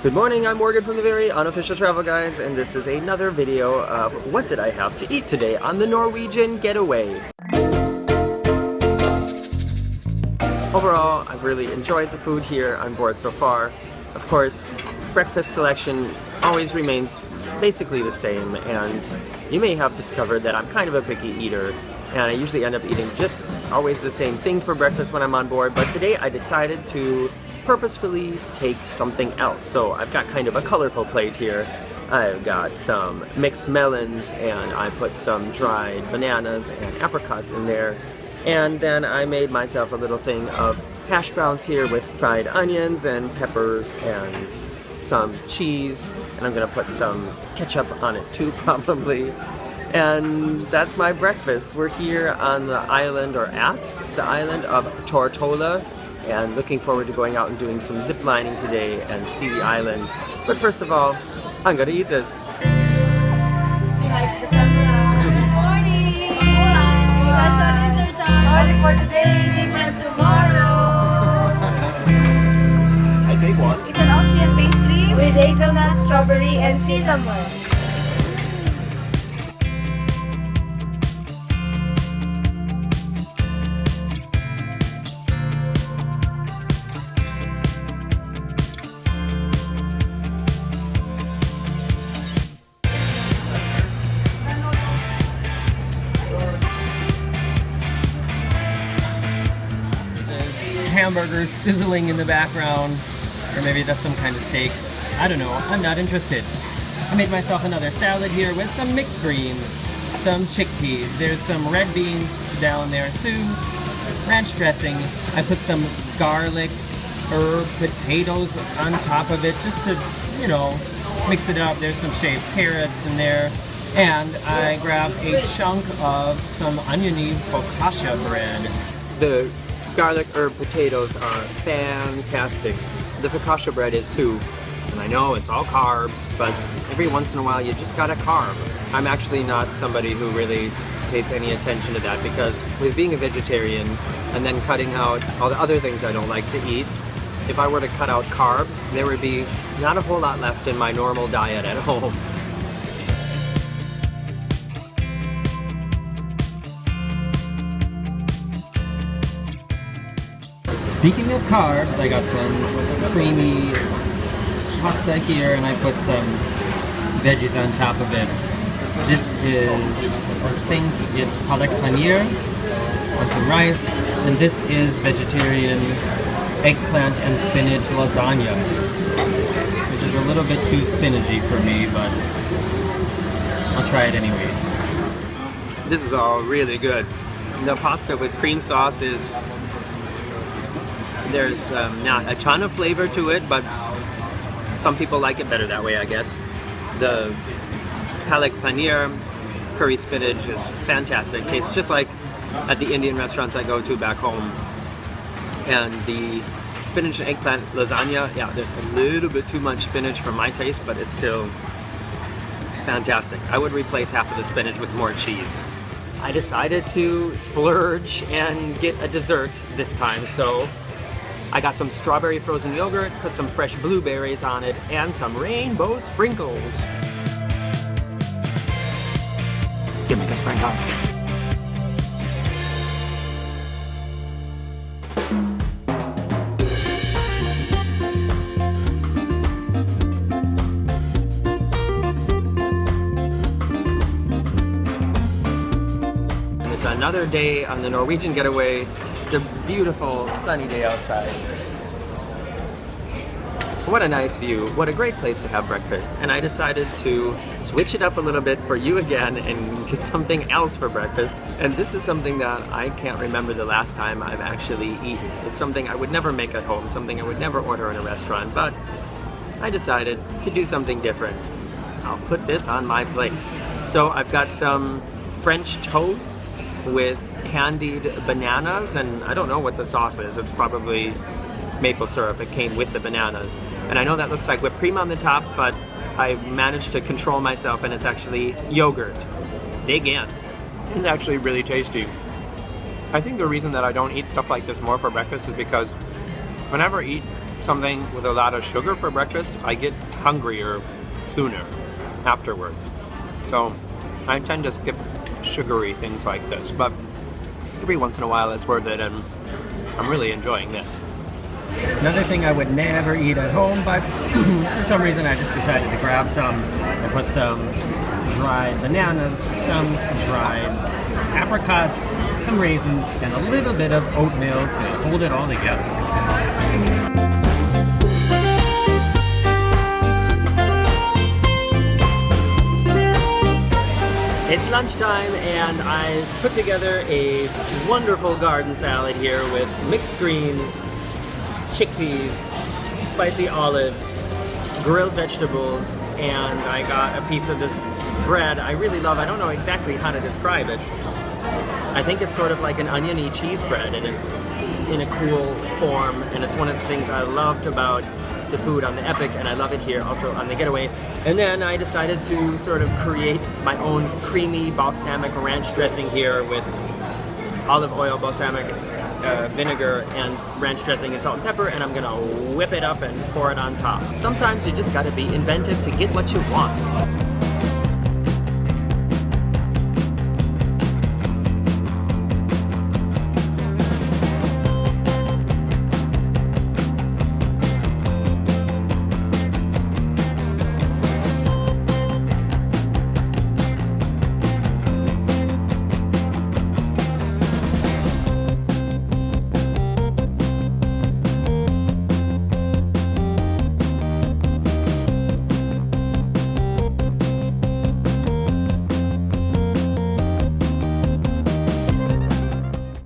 Good morning, I'm Morgan from the very unofficial travel guides, and this is another video of what did I have to eat today on the Norwegian Getaway. Overall, I've really enjoyed the food here on board so far. Of course, breakfast selection always remains basically the same, and you may have discovered that I'm kind of a picky eater, and I usually end up eating just always the same thing for breakfast when I'm on board, but today I decided to purposefully take something else. So I've got kind of a colorful plate here. I've got some mixed melons, and I put some dried bananas and apricots in there. And then I made myself a little thing of hash browns here with fried onions and peppers and some cheese. And I'm gonna put some ketchup on it too, probably. And that's my breakfast. We're here on the island, or at the island of Tortola, and looking forward to going out and doing some zip lining today and see the island. But first of all, I'm gonna eat this. Say hi to the camera. Good morning. Special insert time. Only for today, different tomorrow. I take one. It's an Austrian pastry with hazelnut, strawberry, and cinnamon. Hamburgers sizzling in the background, or maybe that's some kind of steak. I don't know, I'm not interested. I made myself another salad here with some mixed greens, some chickpeas, there's some red beans down there too, ranch dressing. I put some garlic, herb, potatoes on top of it just to, you know, mix it up. There's some shaved carrots in there, and I grabbed a chunk of some oniony focaccia bread. The garlic herb potatoes are fantastic. The focaccia bread is too. And I know it's all carbs, but every once in a while you just gotta carb. I'm actually not somebody who really pays any attention to that, because with being a vegetarian and then cutting out all the other things I don't like to eat, if I were to cut out carbs, there would be not a whole lot left in my normal diet at home. Speaking of carbs, I got some creamy pasta here, and I put some veggies on top of it. This is, I think it's palak paneer and some rice, and this is vegetarian eggplant and spinach lasagna, which is a little bit too spinachy for me, but I'll try it anyways. This is all really good. The pasta with cream sauce is, there's not a ton of flavor to it, but some people like it better that way, I guess. The palak paneer curry spinach is fantastic. Tastes just like at the Indian restaurants I go to back home. And the spinach and eggplant lasagna, yeah, there's a little bit too much spinach for my taste, but it's still fantastic. I would replace half of the spinach with more cheese. I decided to splurge and get a dessert this time, so I got some strawberry frozen yogurt, put some fresh blueberries on it, and some rainbow sprinkles. Give me the sprinkles. And it's another day on the Norwegian Getaway. It's a beautiful sunny day outside. What a nice view, what a great place to have breakfast. And I decided to switch it up a little bit for you again and get something else for breakfast. And this is something that I can't remember the last time I've actually eaten. It's something I would never make at home, something I would never order in a restaurant, but I decided to do something different. I'll put this on my plate. So I've got some French toast with candied bananas, and I don't know what the sauce is. It's probably maple syrup. It came with the bananas. And I know that looks like whipped cream on the top, but I managed to control myself, and it's actually yogurt. Dig in. It's actually really tasty. I think the reason that I don't eat stuff like this more for breakfast is because whenever I eat something with a lot of sugar for breakfast, I get hungrier sooner afterwards. So I tend to skip sugary things like this, but every once in a while it's worth it, and I'm really enjoying this. Another thing I would never eat at home, but for some reason I just decided to grab some. I put some dried bananas, some dried apricots, some raisins, and a little bit of oatmeal to hold it all together. It's lunchtime and I put together a wonderful garden salad here with mixed greens, chickpeas, spicy olives, grilled vegetables, and I got a piece of this bread I really love. I don't know exactly how to describe it. I think it's sort of like an oniony cheese bread, and it's in a cool form, and it's one of the things I loved about the food on the Epic, and I love it here also on the Getaway. And then I decided to sort of create my own creamy balsamic ranch dressing here with olive oil, balsamic vinegar, and ranch dressing and salt and pepper, and I'm gonna whip it up and pour it on top. Sometimes you just gotta be inventive to get what you want.